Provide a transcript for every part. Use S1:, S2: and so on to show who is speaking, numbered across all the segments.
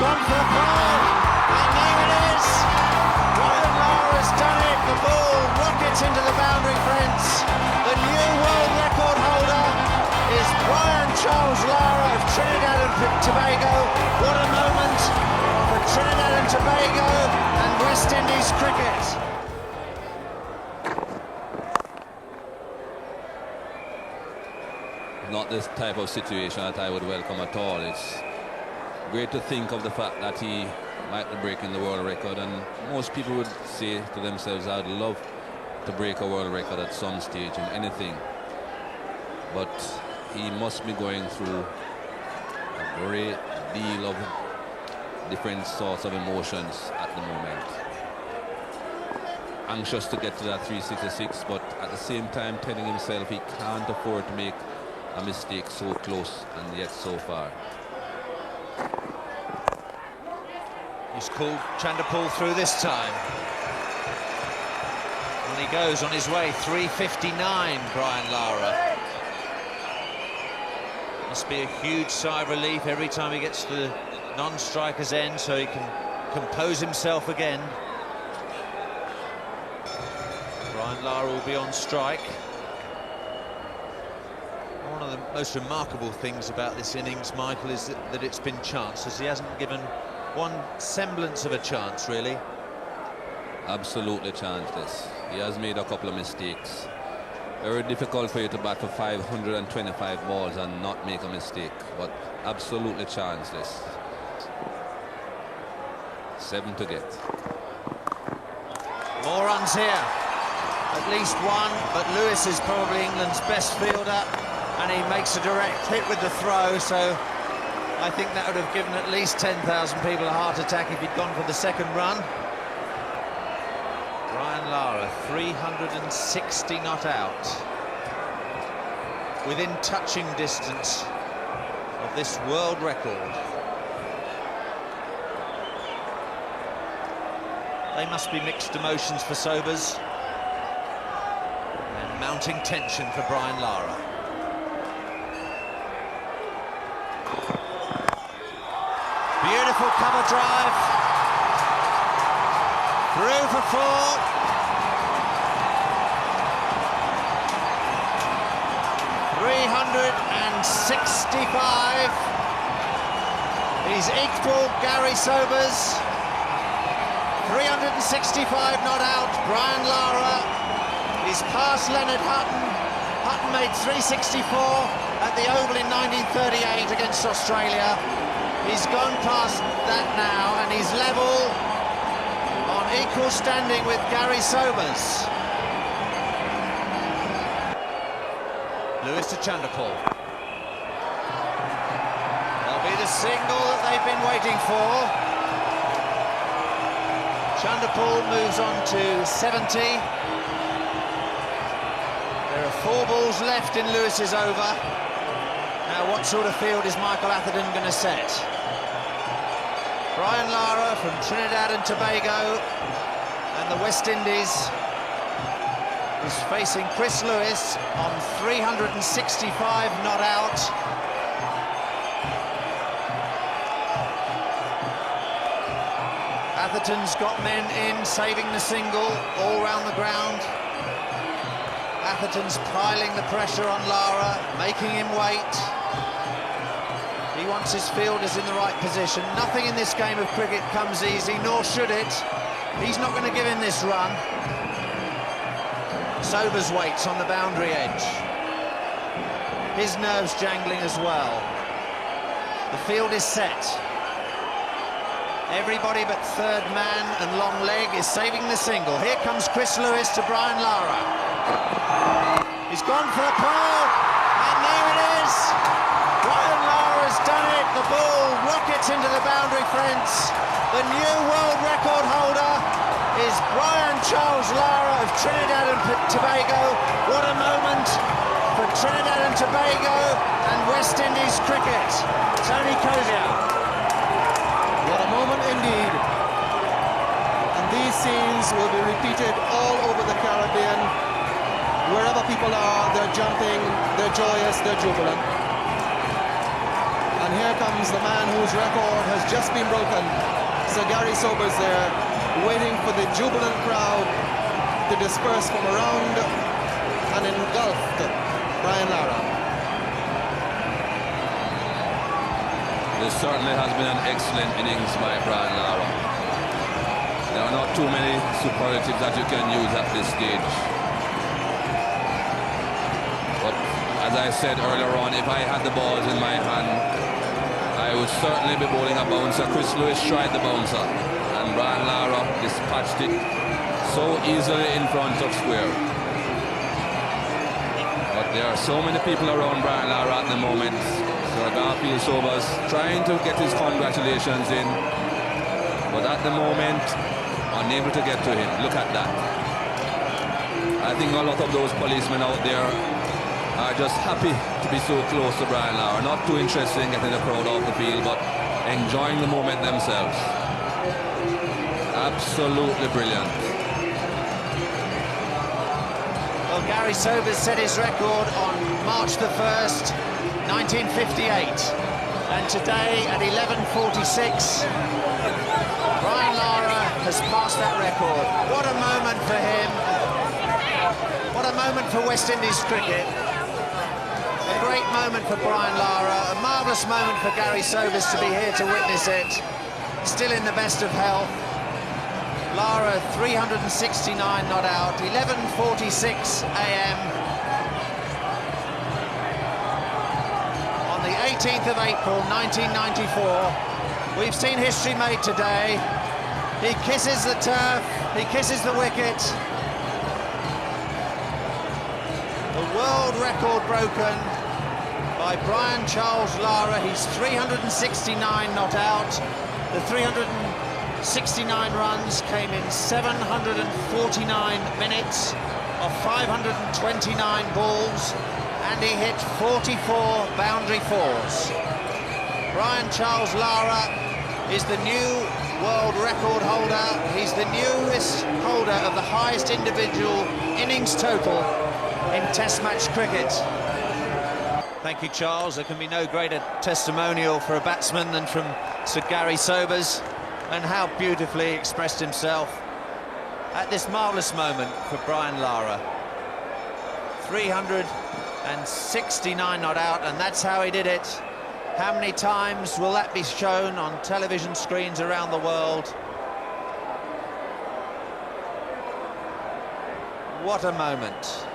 S1: gone for the ball, and there it is. Brian Lara's done it. The ball rockets into the boundary fence. The new world record holder is Brian Charles Lara of Trinidad and Tobago. What a moment for Trinidad and Tobago and West Indies cricket.
S2: Not this type of situation that I would welcome at all. It's great to think of the fact that he might be breaking the world record, and most people would say to themselves, I'd love to break a world record at some stage in anything. But he must be going through a great deal of different sorts of emotions at the moment. Anxious to get to that 366, but at the same time telling himself he can't afford to make a mistake so close and yet so far.
S3: He's called Chanderpaul through this time. And he goes on his way, 359, Brian Lara. Must be a huge sigh of relief every time he gets to the non-striker's end so he can compose himself again. Brian Lara will be on strike. One of the most remarkable things about this innings, Michael, is that it's been chances. He hasn't given one semblance of a chance, really.
S2: Absolutely chanceless. He has made a couple of mistakes. Very difficult for you to bat for 525 balls and not make a mistake, but absolutely chanceless. 7 to get.
S3: More runs here. At least one, but Lewis is probably England's best fielder, and he makes a direct hit with the throw, so I think that would have given at least 10,000 people a heart attack if he'd gone for the second run. Brian Lara, 360 not out. Within touching distance of this world record. They must be mixed emotions for Sobers. And mounting tension for Brian Lara. Beautiful cover drive. Through for 4. .365. He's equal Gary Sobers. 365 not out. Brian Lara is past Leonard Hutton. Hutton made 364 at the Oval in 1938 against Australia. He's gone past that now, and he's level on equal standing with Gary Sobers. Lewis to Chanderpaul. There'll be the single that they've been waiting for. Chanderpaul moves on to 70. There are 4 balls left in Lewis's over. Now, what sort of field is Michael Atherton going to set? Brian Lara from Trinidad and Tobago and the West Indies is facing Chris Lewis on 365 not out. Atherton's got men in, saving the single all round the ground. Atherton's piling the pressure on Lara, making him wait. He wants his fielders in the right position. Nothing in this game of cricket comes easy, nor should it. He's not going to give him this run. Sobers waits on the boundary edge. His nerves jangling as well. The field is set. Everybody but third man and long leg is saving the single. Here comes Chris Lewis to Brian Lara. He's gone for the pole, and there it is. Brian Lara's done it. The ball rockets into the boundary fence. The new world record holder is Brian Charles Lara of Trinidad and Tobago. What a moment for Trinidad and Tobago and West Indies cricket. Tony Cozier.
S4: What a moment indeed. And these scenes will be repeated all over the Caribbean. Wherever people are, they're jumping, they're joyous, they're jubilant. And here comes the man whose record has just just been broken. So Gary Sobers there, waiting for the jubilant crowd to disperse from around and engulf Brian Lara.
S2: This certainly has been an excellent innings by Brian Lara. There are not too many superlatives that you can use at this stage. But as I said earlier on, if I had the balls in my hand, I would certainly be bowling a bouncer. Chris Lewis tried the bouncer, and Brian Lara dispatched it so easily in front of square. But there are so many people around Brian Lara at the moment. Sir Garfield Sobers trying to get his congratulations in, but at the moment, unable to get to him. Look at that. I think a lot of those policemen out there are just happy to be so close to Brian Lara. Not too interested in getting the crowd off the field, but enjoying the moment themselves. Absolutely brilliant.
S3: Well, Gary Sobers set his record on March the 1st, 1958. And today at 11:46, Brian Lara has passed that record. What a moment for him. What a moment for West Indies cricket. A great moment for Brian Lara. A marvellous moment for Gary Sobers to be here to witness it. Still in the best of health. Lara 369 not out, 11:46 a.m. on the 18th of April 1994. We've seen history made today. He kisses the turf, he kisses the wicket. The world record broken by Brian Charles Lara. He's 369 not out. The 369 runs came in 749 minutes of 529 balls, and he hit 44 boundary fours. Brian Charles Lara is the new world record holder. He's the newest holder of the highest individual innings total in Test match cricket. Thank you, Charles. There can be no greater testimonial for a batsman than from Sir Gary Sobers, and how beautifully he expressed himself at this marvellous moment for Brian Lara. 369 not out, and that's how he did it. How many times will that be shown on television screens around the world? What a moment.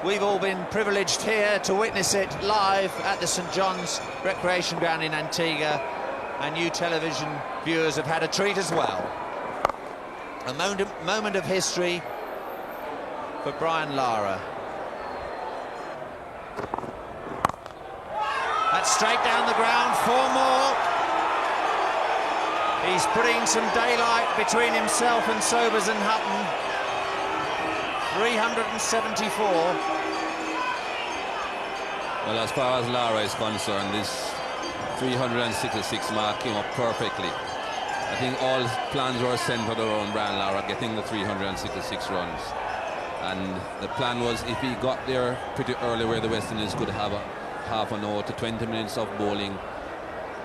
S3: We've all been privileged here to witness it live at the St John's Recreation Ground in Antigua, and you television viewers have had a treat as well. A moment of history for Brian Lara. That's straight down the ground, 4 more. He's putting some daylight between himself and Sobers and Hutton. 374.
S2: Well, as far as Lara is concerned, this 366 mark came up perfectly. I think all plans were centered around Brian Lara getting the 366 runs. And the plan was, if he got there pretty early where the West Indies could have a half an hour to 20 minutes of bowling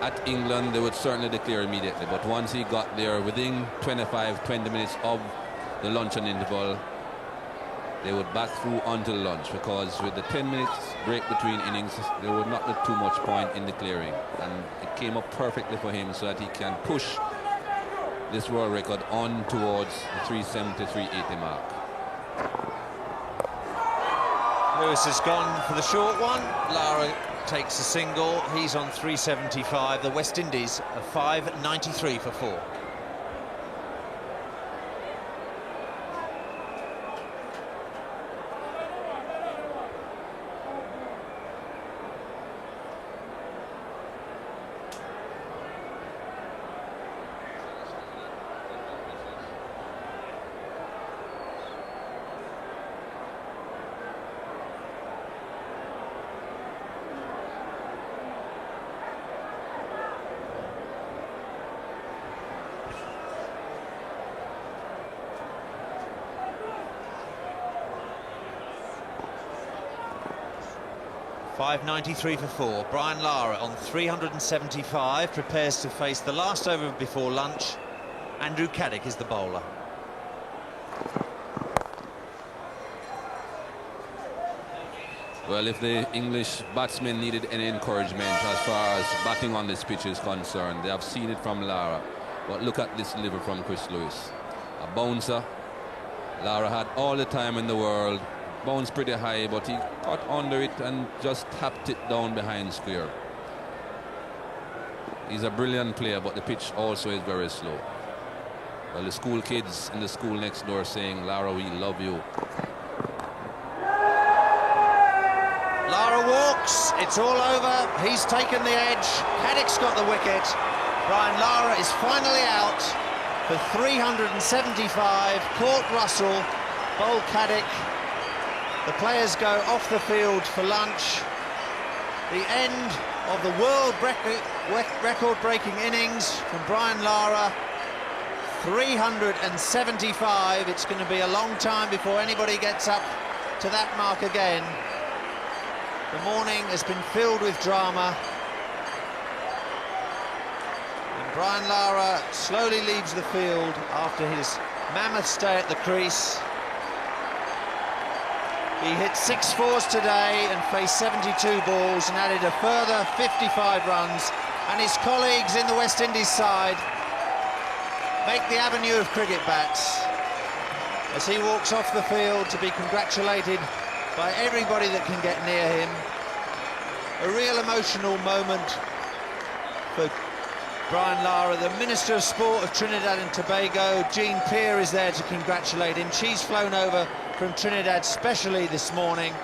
S2: at England, they would certainly declare immediately. But once he got there within 25-20 minutes of the luncheon interval, they would back through until lunch, because with the 10 minutes break between innings, there would not be too much point in declaring. And it came up perfectly for him so that he can push this world record on towards the 370-380 mark.
S3: Lewis has gone for the short one. Lara takes a single. He's on 375. The West Indies are 593 for 4. 593 for 4. Brian Lara on 375, prepares to face the last over before lunch. Andrew Caddick is the bowler.
S2: Well, if the English batsmen needed any encouragement as far as batting on this pitch is concerned, they have seen it from Lara. But look at this delivery from Chris Lewis. A bouncer. Lara had all the time in the world. Bounced pretty high, but he got under it and just tapped it down behind square. He's a brilliant player, but the pitch also is very slow. Well, the school kids in the school next door saying, Lara, we love you.
S3: Lara walks, it's all over, he's taken the edge, Caddick's got the wicket. Brian Lara is finally out for 375, caught Russell, bowled Caddick. The players go off the field for lunch. The end of the world record-breaking innings from Brian Lara. 375. It's going to be a long time before anybody gets up to that mark again. The morning has been filled with drama. And Brian Lara slowly leaves the field after his mammoth stay at the crease. He hit 6 fours today and faced 72 balls and added a further 55 runs. And his colleagues in the West Indies side make the avenue of cricket bats as he walks off the field to be congratulated by everybody that can get near him. A real emotional moment for Brian Lara. The Minister of Sport of Trinidad and Tobago, Jean Peer, is there to congratulate him. She's flown over from Trinidad specially this morning.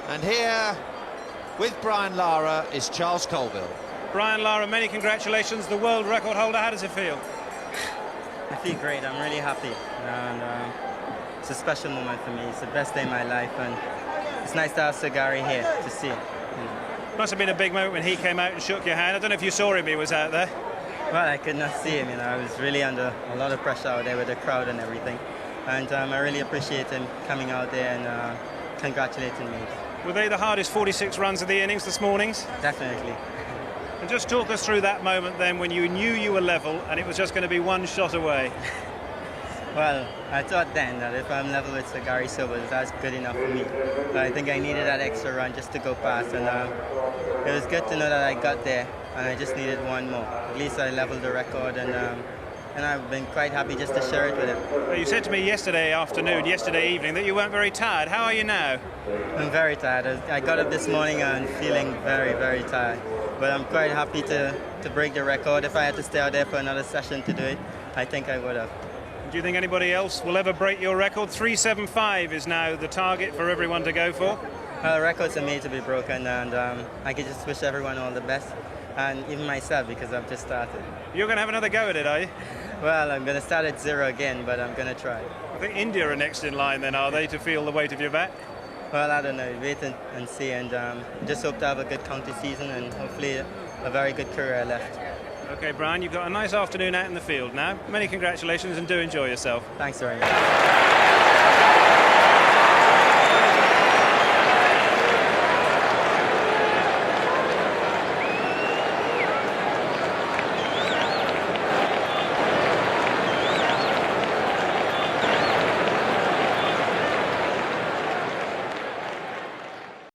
S3: And here with Brian Lara is Charles Colville.
S5: Brian Lara, many congratulations, the world record holder. How does it feel?
S6: I feel great. I'm really happy, and it's a special moment for me. It's the best day of my life, and it's nice to have Sagari here to see it.
S5: Must have been a big moment when he came out and shook your hand. I don't know if you saw him, he was out there.
S6: Well, I could not see him, you know. I was really under a lot of pressure out there with the crowd and everything, and I really appreciate him coming out there and congratulating me.
S5: Were they the hardest 46 runs of the innings this morning?
S6: Definitely.
S5: And just talk us through that moment then when you knew you were level and it was just going to be one shot away.
S6: Well, I thought then that if I'm level with Sagari Sobers, that's good enough for me. But I think I needed that extra run just to go past, and it was good to know that I got there, and I just needed one more. At least I leveled the record, and I've been quite happy just to share it with him.
S5: You said to me yesterday evening, that you weren't very tired. How are you now?
S6: I'm very tired. I got up this morning and feeling very, very tired. But I'm quite happy to break the record. If I had to stay out there for another session to do it, I think I would have.
S5: Do you think anybody else will ever break your record? 375 is now the target for everyone to go for.
S6: Records are made to be broken, and I could just wish everyone all the best, and even myself, because I've just started.
S5: You're going to have another go at it, are you?
S6: Well, I'm going to start at 0 again, but I'm going to try.
S5: I think India are next in line then, are they, to feel the weight of your bat?
S6: Well, I don't know. Wait and see, and just hope to have a good county season and hopefully a very good career left.
S5: OK, Brian, you've got a nice afternoon out in the field now. Many congratulations and do enjoy yourself.
S6: Thanks very much.